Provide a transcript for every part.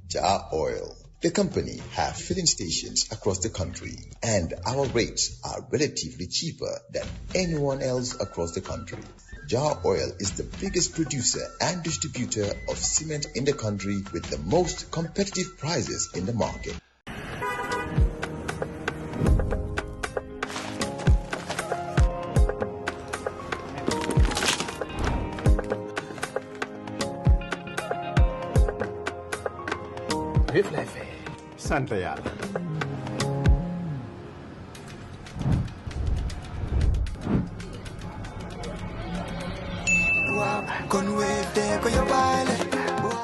Jar Oil. The company have filling stations across the country, and our rates are relatively cheaper than anyone else across the country. Jar Oil is the biggest producer and distributor of cement in the country with the most competitive prices in the market. Sant yàlla.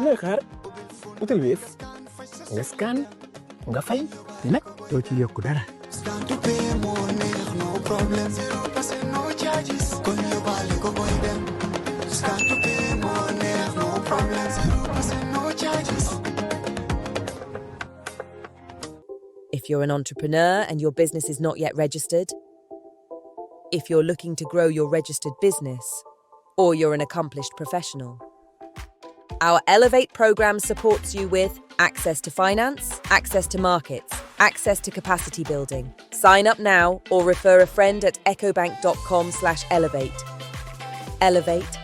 looy xaar utal Wave nga scan nga fay te nag doo ci yokku dara. If you're an entrepreneur and your business is not yet registered, if you're looking to grow your registered business, or you're an accomplished professional, our Elevate program supports you with access to finance, access to markets, access to capacity building. Sign up now or refer a friend at ecobank.com/elevate. Elevate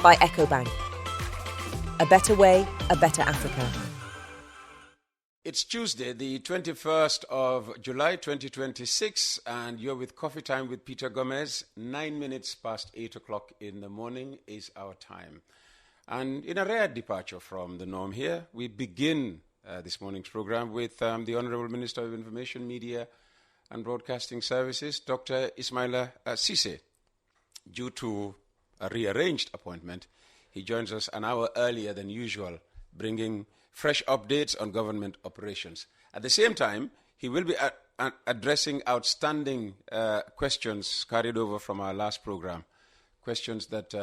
by EcoBank. A better way, a better Africa. It's Tuesday, the 21st of July 2026, and you're with Coffee Time with Peter Gomez. 9 minutes past 8 o'clock in the morning is our time. And in a rare departure from the norm here, we begin this morning's program with the Honorable Minister of Information, Media and Broadcasting Services, Dr. Ismaila Ceesay. Due to a rearranged appointment, he joins us an hour earlier than usual, bringing fresh updates on government operations. At the same time, he will be addressing outstanding questions carried over from our last program, questions that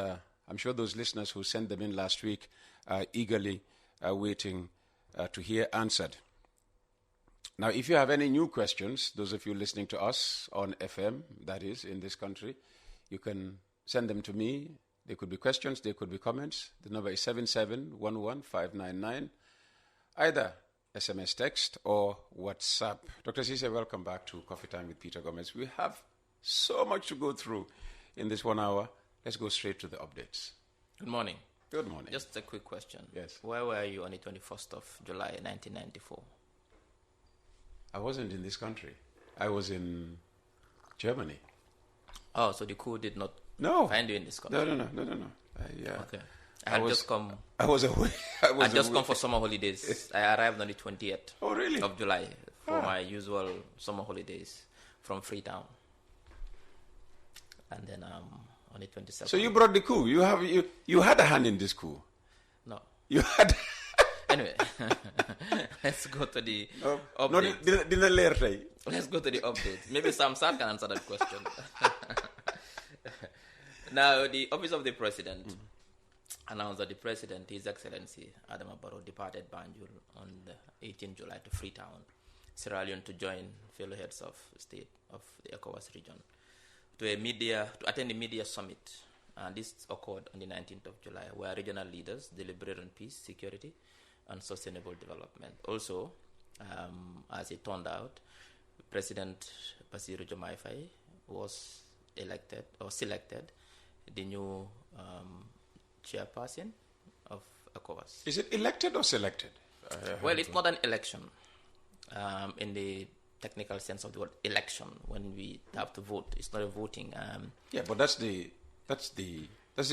I'm sure those listeners who sent them in last week are eagerly waiting to hear answered. Now, if you have any new questions, those of you listening to us on FM, that is, in this country, you can send them to me. They could be questions, they could be comments. The number is 7711599. Either SMS text or WhatsApp. Dr. Ceesay, welcome back to Coffee Time with Peter Gomez. We have so much to go through in this 1 hour. Let's go straight to the updates. Good morning. Good morning. Just a quick question. Yes. Where were you on the 21st of July 1994? I wasn't in this country. I was in Germany. Oh, so the coup did not find you in this country? No. Okay. I was away. I had just come for summer holidays. I arrived on the 20th of July for my usual summer holidays from Freetown. And then on the 27th. So you brought the coup. You had a hand in this coup. No. You had. Anyway, let's go to the update. Let's go to the update. Maybe Sam Sar can answer that question. Now, the Office of the President announced that the President, His Excellency Adama Barrow, departed Banjul on the 18th July to Freetown, Sierra Leone, to join fellow heads of state of the ECOWAS region to attend a media summit. And this occurred on the 19th of July, where regional leaders deliberated on peace, security, and sustainable development. Also, as it turned out, President Bassirou Diomaye Faye was selected the new chairperson of ECOWAS. Is it elected or selected? Well, it's not an election in the technical sense of the word election. When we have to vote, it's not a voting. But that's the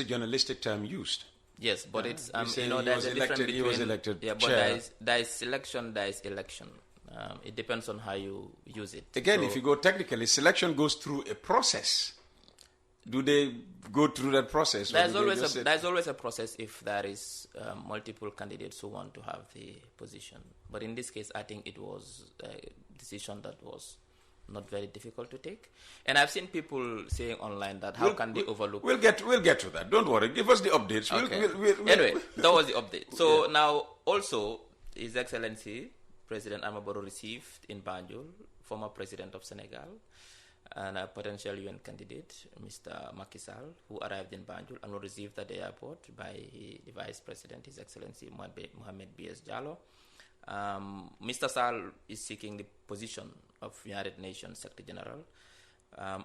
journalistic term used. Yes, but it's there's a difference between. He was elected. Yeah, but there is selection, there is election. It depends on how you use it. Again, if you go technically, selection goes through a process. Do they go through that process? There's always a process if there is multiple candidates who want to have the position. But in this case, I think it was a decision that was not very difficult to take. And I've seen people saying online that how can they overlook... We'll get to that. Don't worry. Give us the updates. Okay. Anyway, that was the update. So now, also, His Excellency President Adama Barrow received in Banjul former President of Senegal, and a potential UN candidate, Mr. Macky Sall, who arrived in Banjul and was received at the airport by the Vice President, His Excellency Mohamed B.S. Jallow. Mr. Sall is seeking the position of United Nations Secretary General,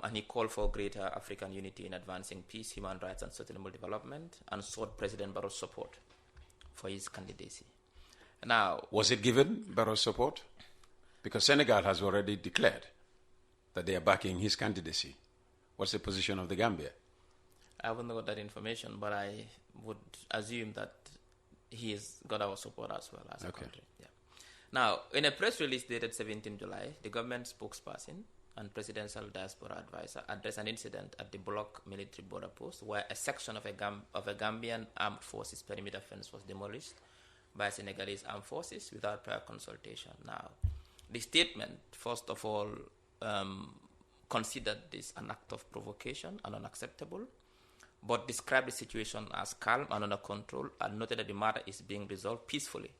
and he called for greater African unity in advancing peace, human rights, and sustainable development, and sought President Barrow's support for his candidacy. Now, was it given, Barrow's support? Because Senegal has already declared that they are backing his candidacy. What's the position of the Gambia? I haven't got that information, but I would assume that he has got our support as well as a country. Yeah. Now, in a press release dated 17 July, the government spokesperson and presidential diaspora advisor addressed an incident at the Block military border post where a section of a Gambian armed forces perimeter fence was demolished by Senegalese armed forces without prior consultation. Now, the statement, first of all, considered this an act of provocation and unacceptable, but described the situation as calm and under control, and noted that the matter is being resolved peacefully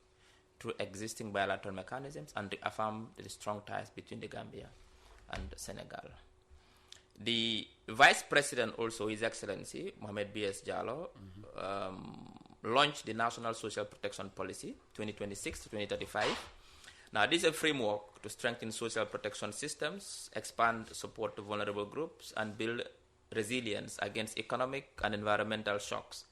through existing bilateral mechanisms, and reaffirmed the strong ties between the Gambia and Senegal. The Vice President, also His Excellency Mohamed B.S. Jallow, launched the National Social Protection Policy 2026 to 2035. Now, this is a framework to strengthen social protection systems, expand support to vulnerable groups, and build resilience against economic and environmental shocks.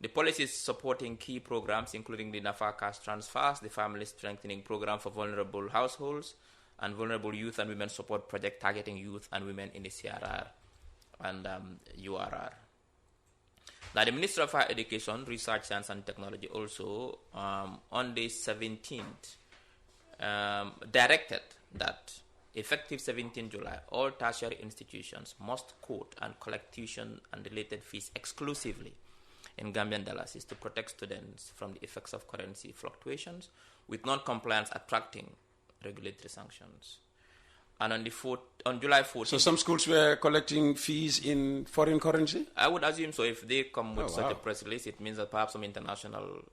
The policy is supporting key programs, including the Nafa Cash Transfers, the Family Strengthening Program for Vulnerable Households, and Vulnerable Youth and Women Support Project targeting youth and women in the CRR and URR. Now, the Minister of Higher Education, Research, Science and Technology also, on the 17th, directed that effective 17 July, all tertiary institutions must quote and collect tuition and related fees exclusively in Gambian dollars to protect students from the effects of currency fluctuations, with non-compliance attracting regulatory sanctions. And on July 14th... So some schools were collecting fees in foreign currency? I would assume so. If they come with such a press release, it means that perhaps some international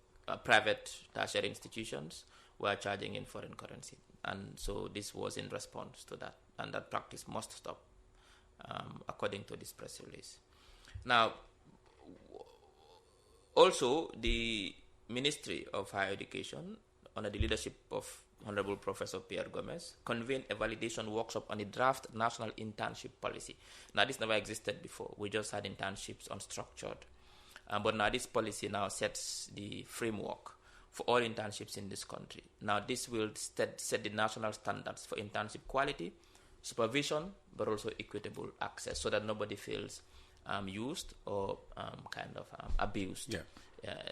private tertiary institutions were charging in foreign currency. And so this was in response to that. And that practice must stop, according to this press release. Now, also the Ministry of Higher Education, under the leadership of Honorable Professor Pierre Gomez, convened a validation workshop on the draft national internship policy. Now, this never existed before. We just had internships unstructured. But now this policy now sets the framework for all internships in this country. Now, this will set the national standards for internship quality, supervision, but also equitable access, so that nobody feels used or abused. Yeah.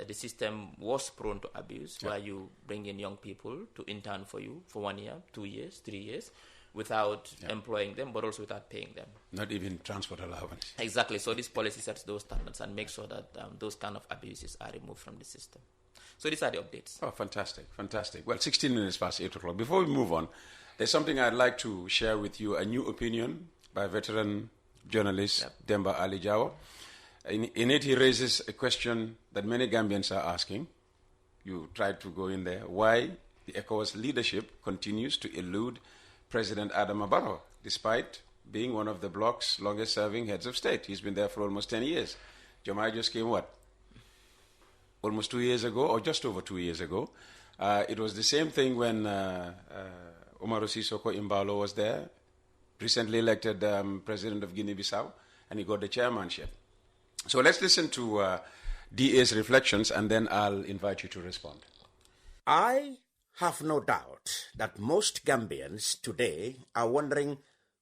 The system was prone to abuse, where you bring in young people to intern for you for 1 year, 2 years, 3 years, without employing them, but also without paying them. Not even transport allowance. Exactly. So this policy sets those standards and makes sure that those kind of abuses are removed from the system. So these are the updates. Oh, fantastic, fantastic. Well, 16 minutes past 8 o'clock. Before we move on, there's something I'd like to share with you, a new opinion by veteran journalist Demba Ali Jawo. In it, he raises a question that many Gambians are asking. You tried to go in there. Why the ECOWAS leadership continues to elude President Adama Barrow, despite being one of the bloc's longest-serving heads of state. He's been there for almost 10 years. Jomai just came, almost 2 years ago, or just over 2 years ago. It was the same thing when Umaru Sissoco Embalo was there, recently elected president of Guinea-Bissau, and he got the chairmanship. So let's listen to DA's reflections, and then I'll invite you to respond. I have no doubt that most Gambians today are wondering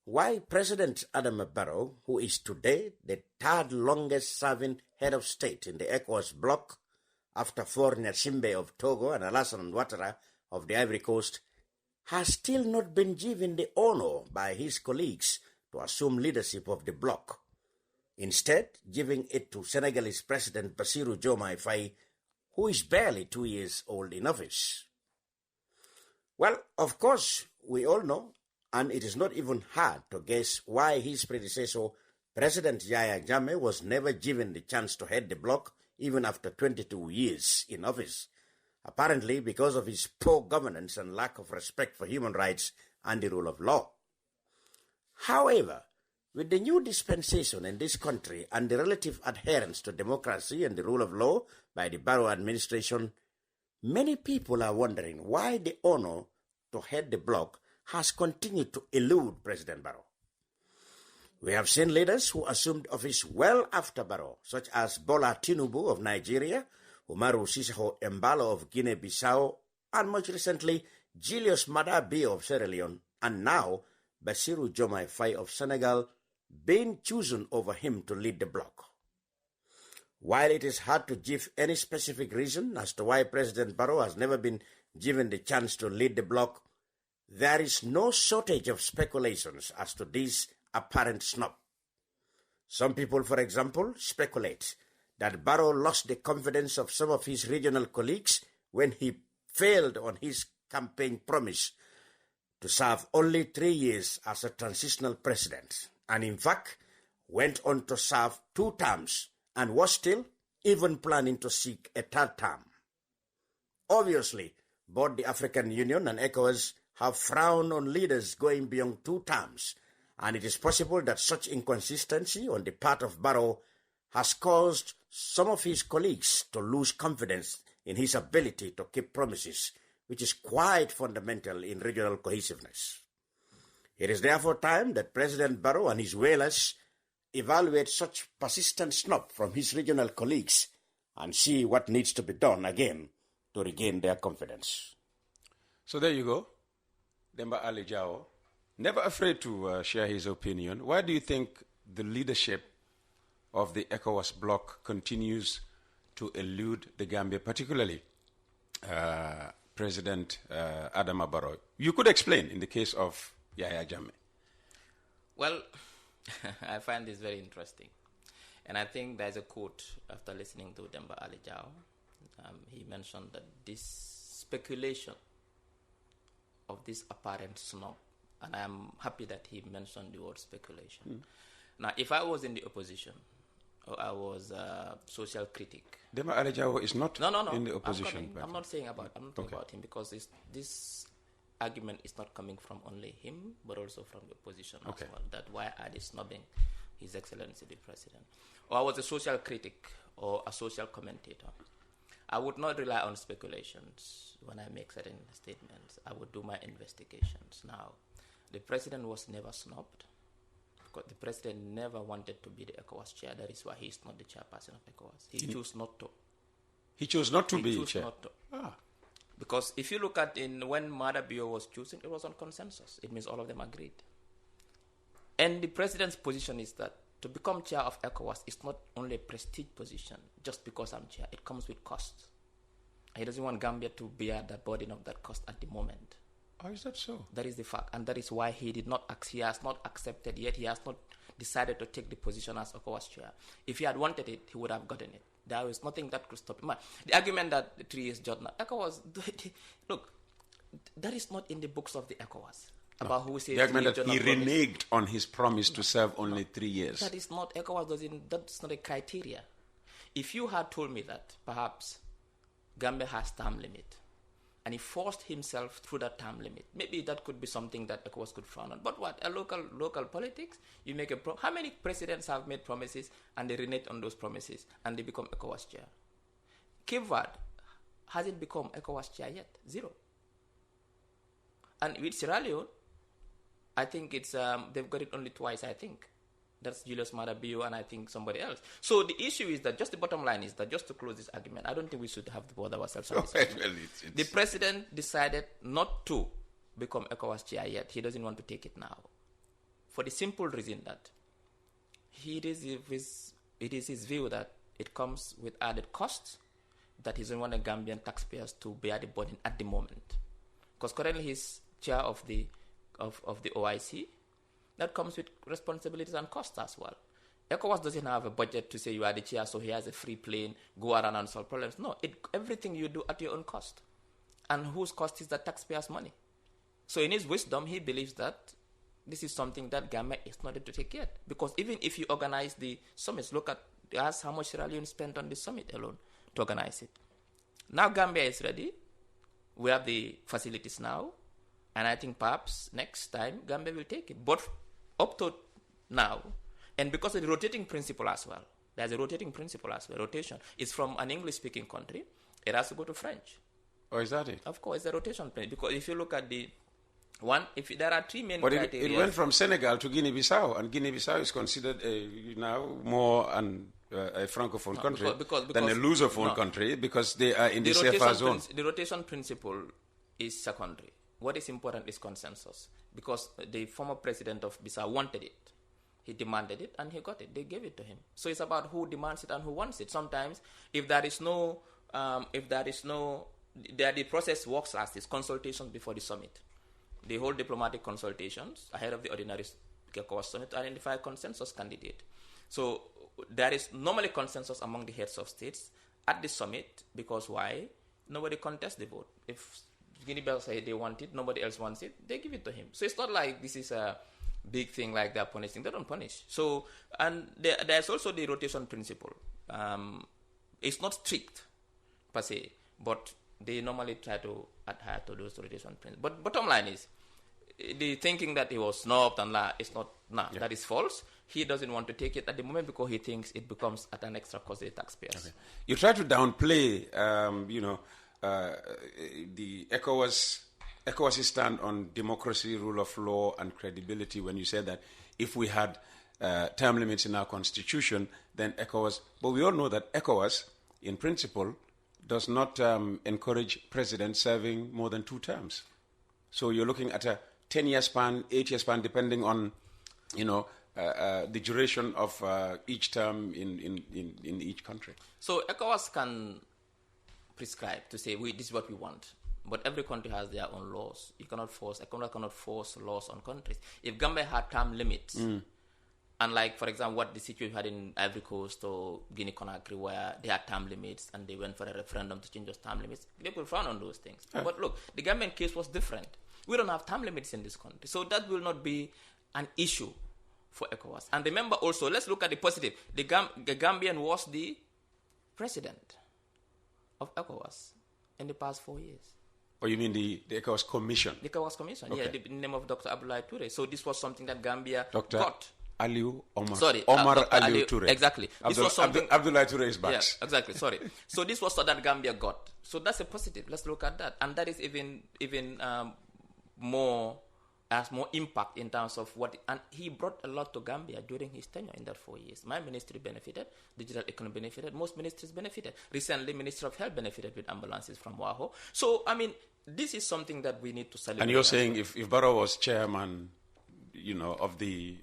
why President Adama Barrow, who is today the third longest-serving head of state in the ECOWAS bloc, after Faure Gnassingbe of Togo and Alassane Ouattara of the Ivory Coast, has still not been given the honor by his colleagues to assume leadership of the bloc, instead giving it to Senegalese President Bassirou Diomaye Faye, who is barely 2 years old in office. Well, of course, we all know, and it is not even hard to guess why his predecessor, President Yahya Jammeh, was never given the chance to head the bloc even after 22 years in office, apparently because of his poor governance and lack of respect for human rights and the rule of law. However, with the new dispensation in this country and the relative adherence to democracy and the rule of law by the Barrow administration, many people are wondering why the honor to head the bloc has continued to elude President Barrow. We have seen leaders who assumed office well after Barrow, such as Bola Tinubu of Nigeria, Umaru Sissoco Embalo of Guinea-Bissau, and much recently, Julius Maada Bio of Sierra Leone, and now Bassirou Diomaye Faye of Senegal, being chosen over him to lead the bloc. While it is hard to give any specific reason as to why President Barrow has never been given the chance to lead the bloc, there is no shortage of speculations as to this apparent snub. Some people, for example, speculate that Barrow lost the confidence of some of his regional colleagues when he failed on his campaign promise to serve only 3 years as a transitional president, and in fact went on to serve 2 terms and was still even planning to seek a 3rd term. Obviously, both the African Union and ECOWAS have frowned on leaders going beyond 2 terms, and it is possible that such inconsistency on the part of Barrow has caused some of his colleagues to lose confidence in his ability to keep promises, which is quite fundamental in regional cohesiveness. It is therefore time that President Barrow and his whalers evaluate such persistent snub from his regional colleagues and see what needs to be done again to regain their confidence. So there you go. Demba Ali Jao, never afraid to share his opinion. Why do you think the leadership of the ECOWAS bloc continues to elude the Gambia, particularly President Adama Barrow? You could explain in the case of Yahya Jammeh. Well, I find this very interesting. And I think there's a quote after listening to Demba Ali Jao. He mentioned that this speculation of this apparent snub, and I'm happy that he mentioned the word speculation. Now, if I was in the opposition, or I was a social critic. Demba Ali Jao is not in the opposition. I'm not saying about him because this argument is not coming from only him, but also from the opposition as well. That why are they snubbing His Excellency the President? Or I was a social critic or a social commentator. I would not rely on speculations when I make certain statements. I would do my investigations. Now, the President was never snubbed because the President never wanted to be the ECOWAS chair. That is why he is not the chairperson of ECOWAS. He chose not to. He chose not to be chair? Not to. Because if you look at when Maada Bio was chosen, it was on consensus. It means all of them agreed. And the President's position is that to become chair of ECOWAS is not only a prestige position just because I'm chair. It comes with costs. He doesn't want Gambia to bear the burden of that cost at the moment. Oh, is that so? That is the fact. And that is why he has not accepted yet. He has not decided to take the position as ECOWAS chair. If he had wanted it, he would have gotten it. There was nothing that could stop him. The argument that the 3 years Jordan, ECOWAS, look, that is not in the books of the ECOWAS. About who says the argument that he reneged on his promise to serve only 3 years. That is not, ECOWAS that's not a criteria. If you had told me that perhaps Gambia has term limit and he forced himself through that term limit, maybe that could be something that ECOWAS could frown on. But what, a local politics, you make how many presidents have made promises and they renege on those promises and they become ECOWAS chair? Cape Verde hasn't become ECOWAS chair yet, 0. And with Sierra Leone, I think it's they've got it only twice, I think. That's Julius Maada Bio and I think somebody else. So the issue is that, just the bottom line is that, just to close this argument, I don't think we should have to bother ourselves on this. The President decided not to become ECOWAS chair yet. He doesn't want to take it now. For the simple reason that it is his view that it comes with added costs that he doesn't want the Gambian taxpayers to bear the burden at the moment. Because currently he's chair of the OIC. That comes with responsibilities and costs as well. ECOWAS doesn't have a budget to say you are the chair, so he has a free plane, go around and solve problems. No, everything you do at your own cost. And whose cost is the taxpayers' money? So in his wisdom, he believes that this is something that Gambia is not able to take yet. Because even if you organize the summits, ask how much Sierra Leone spent on the summit alone to organize it. Now Gambia is ready. We have the facilities now. And I think perhaps next time Gambia will take it. Both up to now, and because of the rotating principle as well, there's a rotating principle as well. Rotation is from an English-speaking country. It has to go to French. Oh, is that it? Of course, the rotation principle. Because if you look at the one, if there are three main But criteria. it went from Senegal to Guinea-Bissau, and Guinea-Bissau is considered now more a francophone country than a lusophone country because they are in the CFA zone. The rotation principle is secondary. What is important is consensus, because the former president of Bissau wanted it. He demanded it and he got it. They gave it to him. So it's about who demands it and who wants it. Sometimes, if there is no, the process works as this consultation before the summit. They hold diplomatic consultations ahead of the ordinary ECOWAS summit to identify a consensus candidate. So there is normally consensus among the heads of states at the summit, because why? Nobody contests the vote. If Guinea-Bissau say they want it, nobody else wants it, they give it to him. So it's not like this is a big thing like they're punishing. They don't punish. So, and there's also the rotation principle. It's not strict per se, but they normally try to adhere to those rotation principles. But bottom line is, the thinking that he was snubbed and it's not, that is false. He doesn't want to take it at the moment because he thinks it becomes at an extra cost to the taxpayers. Okay. You try to downplay, the ECOWAS stand on democracy, rule of law, and credibility when you say that if we had term limits in our constitution, then ECOWAS... But we all know that ECOWAS, in principle, does not encourage presidents serving more than 2 terms. So you're looking at a 10-year span, 8-year span, depending on, the duration of each term in each country. So ECOWAS can prescribe to say, this is what we want. But every country has their own laws. ECOWAS cannot force laws on countries. If Gambia had term limits, unlike, for example, what the situation had in Ivory Coast or Guinea-Conakry, where they had term limits and they went for a referendum to change those term limits, they will frown on those things. But look, the Gambian case was different. We don't have term limits in this country. So that will not be an issue for ECOWAS. And remember also, let's look at the positive. The Gambian was the president of ECOWAS in the past 4 years. Or you mean the ECOWAS Commission? The ECOWAS Commission, okay. The name of Dr. Abdoulaye Touré. So this was something that Gambia got. Aliou Omar. Sorry, Omar Aliou Touré. Exactly. This was something. Abdoulaye Touré is back. Yeah, exactly. Sorry. So this was what that Gambia got. So that's a positive. Let's look at that, and that is even more has more impact in terms of what. And he brought a lot to Gambia during his tenure in that 4 years. My ministry benefited. Digital economy benefited. Most ministries benefited. Recently, Minister of Health benefited with ambulances from WAHO. So I mean, this is something that we need to celebrate. And you're saying if Barrow was chairman, of the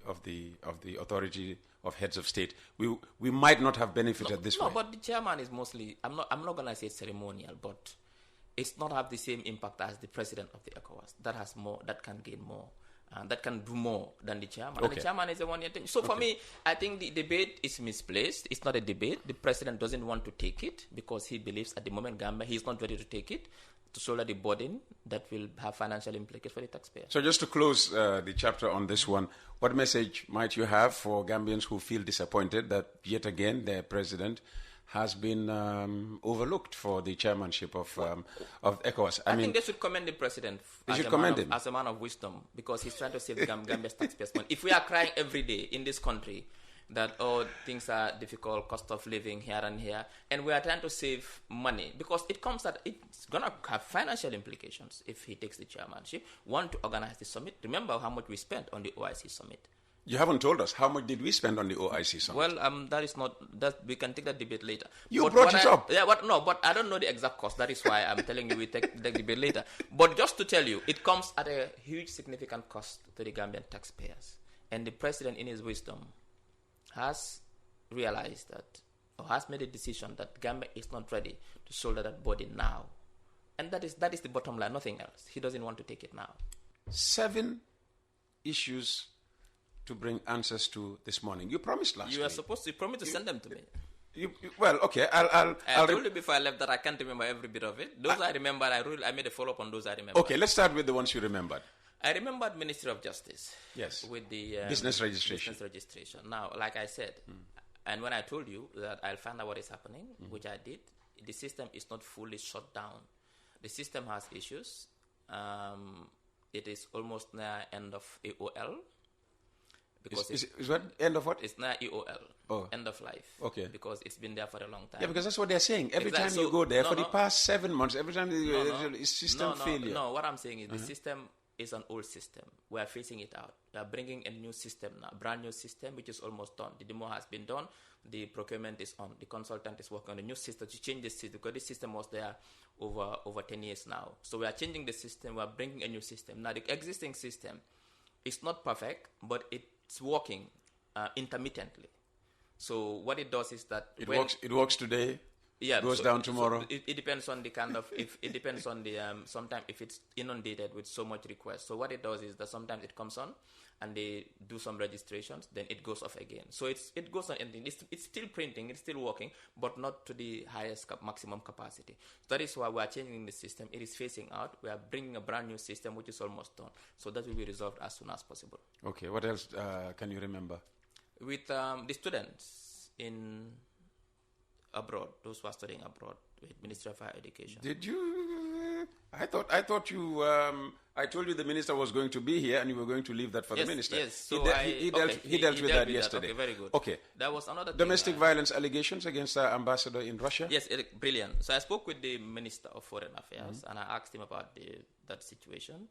authority of heads of state, we might not have benefited this way. No, but the chairman is mostly, I'm not going to say ceremonial, but it's not have the same impact as the president of the ECOWAS. That has more, that can gain more, and that can do more than the chairman. Okay. And the chairman is a one-year thing. So for me, I think the debate is misplaced. It's not a debate. The president doesn't want to take it because he believes at the moment Gambia, he's not ready to take it, to shoulder the burden that will have financial implications for the taxpayer. So just to close the chapter on this one, what message might you have for Gambians who feel disappointed that yet again their president has been overlooked for the chairmanship of ECOWAS? I mean, think they should commend the president as a man of wisdom, because he's trying to save Gambia's taxpayers' money. If we are crying every day in this country that things are difficult, cost of living here and here, and we are trying to save money, because it's gonna have financial implications if he takes the chairmanship. One, to organize the summit. Remember how much we spent on the OIC summit. You haven't told us how much did we spend on the OIC summit. Well, that is not that we can take that debate later. You brought it up. Yeah, but I don't know the exact cost. That is why I'm telling you we take the debate later. But just to tell you, it comes at a huge, significant cost to the Gambian taxpayers, and the president, in his wisdom, has realized that, or has made a decision that Gambia is not ready to shoulder that burden now. And that is the bottom line, nothing else. He doesn't want to take it now. 7 issues to bring answers to this morning. You promised last week. You promised to send them to me. Well, okay, I told you before I left that I can't remember every bit of it. Those I remember, I made a follow-up on those I remember. Okay, let's start with the ones you remembered. I remembered Ministry of Justice. Yes. With the business registration. Now, like I said, and when I told you that I'll find out what is happening, which I did, the system is not fully shut down. The system has issues. It is almost near end of AOL. because is what end of what? It's not EOL. Oh. End of life. Okay. Because it's been there for a long time. Yeah, because that's what they're saying. Every Exactly. time you go there, for the No. past 7 months, every time it's system failure. No, what I'm saying is the system is an old system. We are phasing it out. We are bringing a new system now, a brand new system, which is almost done. The demo has been done. The procurement is on. The consultant is working on a new system to change the system, because this system was there over 10 years now. So we are changing the system. We are bringing a new system. Now, the existing system is not perfect, but it's working intermittently. So what it does is that It works today. Yeah, goes down tomorrow. So it depends on the kind of it depends on the sometimes if it's inundated with so much requests. So what it does is that sometimes it comes on and they do some registrations, then it goes off again. So it goes on and it's still printing, it's still working, but not to the highest maximum capacity. So that is why we are changing the system. It is phasing out. We are bringing a brand new system which is almost done. So that will be resolved as soon as possible. Okay. What else can you remember? With the students in abroad, those who are studying abroad with Ministry of Higher Education. Did you? I thought you. I told you the minister was going to be here, and you were going to leave that for the minister. Yes. So he dealt with that yesterday. Okay, very good. Okay. That was another thing, domestic violence allegations against our ambassador in Russia. Yes, brilliant. So I spoke with the Minister of Foreign Affairs, and I asked him about that situation.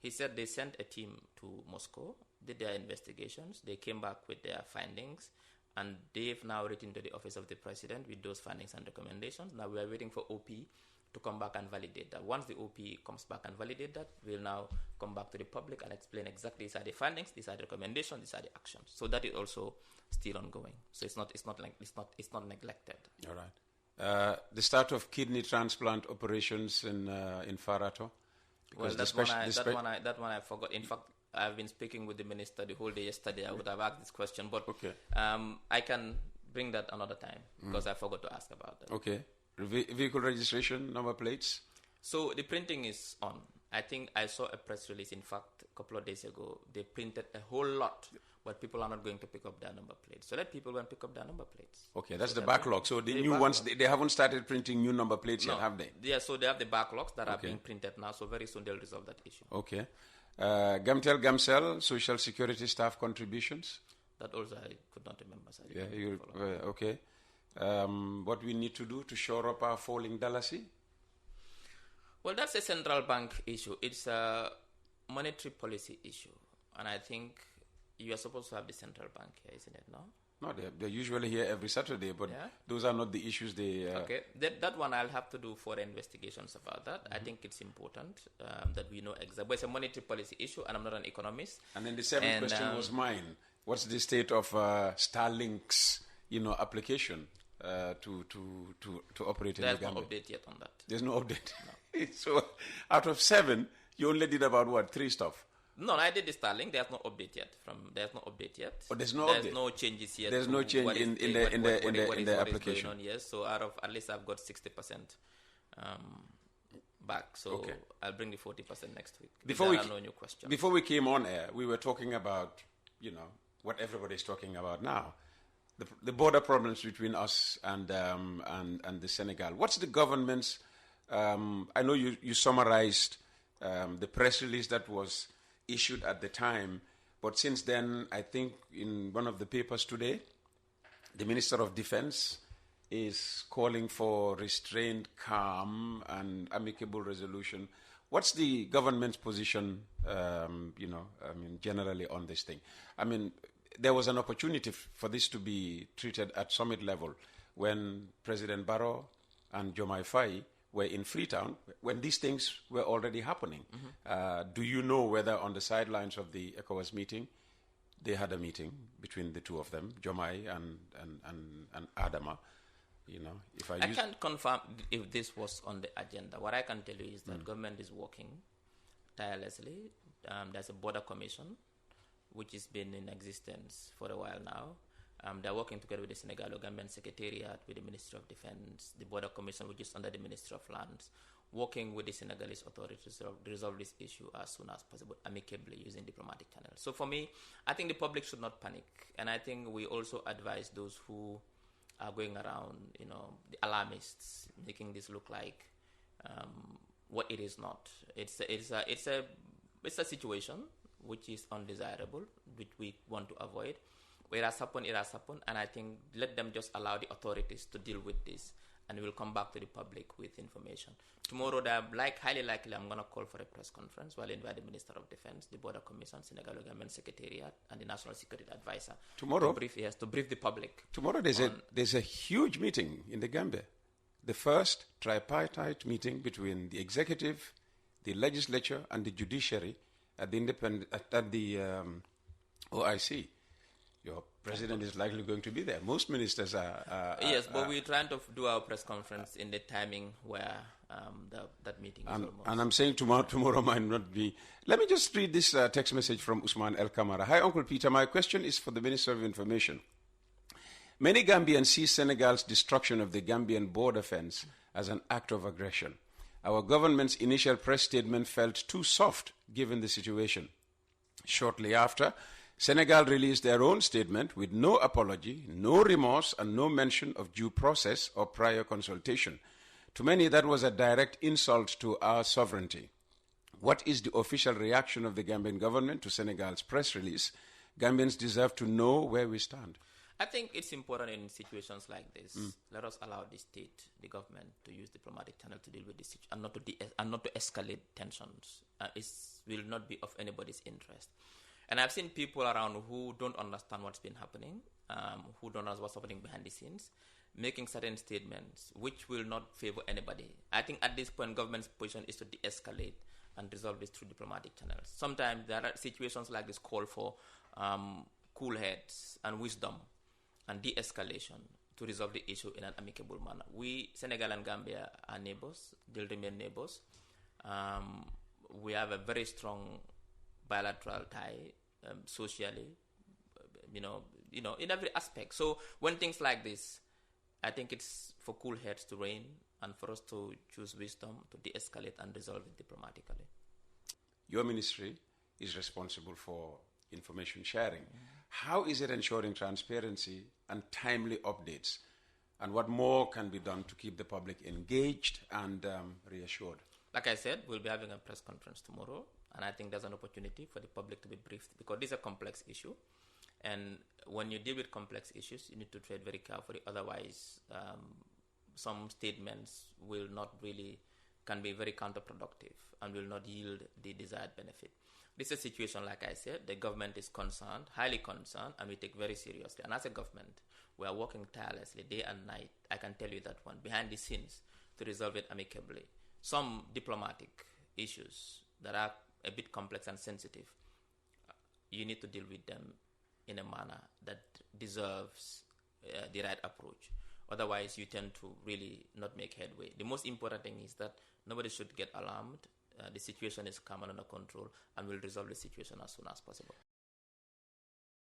He said they sent a team to Moscow, did their investigations, they came back with their findings, and they've now written to the Office of the President with those findings and recommendations. Now we are waiting for OP to come back and validate that. Once the OP comes back and validate that, we'll now come back to the public and explain exactly these are the findings, these are the recommendations, these are the actions. So that is also still ongoing. So it's not neglected. All right. The start of kidney transplant operations in Farato. Well, that one I forgot. In fact, I've been speaking with the minister the whole day yesterday. I would have asked this question, but okay. I can bring that another time because I forgot to ask about that. Okay. Vehicle registration, number plates? So the printing is on. I think I saw a press release, in fact, a couple of days ago. They printed a whole lot, but people are not going to pick up their number plates. So let people go and pick up their number plates. Okay, that's the backlog. So the new ones, they haven't started printing new number plates yet, have they? Yeah, so they have the backlogs that are being printed now. So very soon they'll resolve that issue. Okay. Gamcel, Social Security staff contributions? That also I could not remember. So okay. What we need to do to shore up our falling dalasi? Well, that's a central bank issue. It's a monetary policy issue. And I think you are supposed to have the central bank here, isn't it, no? No, they're usually here every Saturday, but those are not the issues they... Okay, that one I'll have to do further investigations about that. I think it's important that we know exactly. But it's a monetary policy issue, and I'm not an economist. And then the seventh question was mine. What's the state of Starlink's, application to operate in the Gambia? There's no update yet on that. There's no update? No. So out of 7, you only did about, 3 stuff? No, I did the Starlink. There's no update yet. There's no update yet. Oh, there's no update. There's no changes yet. There's no change in the application. Yes. So at least I've got 60% back. So I'll bring the 40% next week. There are no new questions. Before we came on air, we were talking about what everybody's talking about now, the border problems between us and the Senegal. What's the government's? I know you summarized the press release that was issued at the time, but since then, I think in one of the papers today, the Minister of Defense is calling for restrained, calm, and amicable resolution. What's the government's position, generally on this thing? There was an opportunity for this to be treated at summit level when President Barrow and Jomai Faye were in Freetown, when these things were already happening. Do you know whether on the sidelines of the ECOWAS meeting, they had a meeting between the two of them, Jomai and Adama? I can't confirm if this was on the agenda. What I can tell you is that government is working tirelessly. There's a border commission, which has been in existence for a while now. They're working together with the Senegal-Gambian Secretariat, with the Ministry of Defense, the Border Commission, which is under the Ministry of Lands, working with the Senegalese authorities to resolve this issue as soon as possible, amicably, using diplomatic channels. So for me, I think the public should not panic. And I think we also advise those who are going around, the alarmists, making this look like what it is not. It's a situation which is undesirable, which we want to avoid. It has happened, and I think let them just allow the authorities to deal with this, and we'll come back to the public with information. Tomorrow, highly likely, I'm going to call for a press conference while invite the Minister of Defense, the Border Commission, Senegal Government Secretariat, and the National Security Advisor. Tomorrow? To brief the public. Tomorrow, there's a huge meeting in the Gambia. The first tripartite meeting between the executive, the legislature, and the judiciary at the OIC. Your president is likely going to be there. Most ministers are. Yes, but we're trying to do our press conference in the timing where that meeting is almost. And I'm saying tomorrow might not be. Let me just read this text message from Usman El Kamara. Hi, Uncle Peter. My question is for the Minister of Information. Many Gambians see Senegal's destruction of the Gambian border fence as an act of aggression. Our government's initial press statement felt too soft given the situation. Shortly after, Senegal released their own statement with no apology, no remorse, and no mention of due process or prior consultation. To many, that was a direct insult to our sovereignty. What is the official reaction of the Gambian government to Senegal's press release? Gambians deserve to know where we stand. I think it's important in situations like this. Let us allow the state, the government, to use diplomatic channel to deal with this situation and not to escalate tensions. It will not be of anybody's interest. And I've seen people around who don't understand what's been happening, who don't know what's happening behind the scenes, making certain statements which will not favor anybody. I think at this point, government's position is to de-escalate and resolve this through diplomatic channels. Sometimes there are situations like this call for cool heads and wisdom and de-escalation to resolve the issue in an amicable manner. We, Senegal and Gambia, are neighbors. They'll remain neighbors. We have a very strong bilateral tie, socially, in every aspect. So when things like this, I think it's for cool heads to reign and for us to choose wisdom to de-escalate and resolve it diplomatically. Your ministry is responsible for information sharing. How is it ensuring transparency and timely updates? And what more can be done to keep the public engaged and reassured? Like I said, we'll be having a press conference tomorrow. And I think there's an opportunity for the public to be briefed because this is a complex issue. And when you deal with complex issues, you need to tread very carefully. Otherwise, some statements can be very counterproductive and will not yield the desired benefit. This is a situation, like I said, the government is concerned, highly concerned, and we take very seriously. And as a government, we are working tirelessly day and night. I can tell you that one, behind the scenes, to resolve it amicably. Some diplomatic issues that are a bit complex and sensitive, you need to deal with them in a manner that deserves the right approach. Otherwise, you tend to really not make headway. The most important thing is that nobody should get alarmed. The situation is calm and under control, and we'll resolve the situation as soon as possible.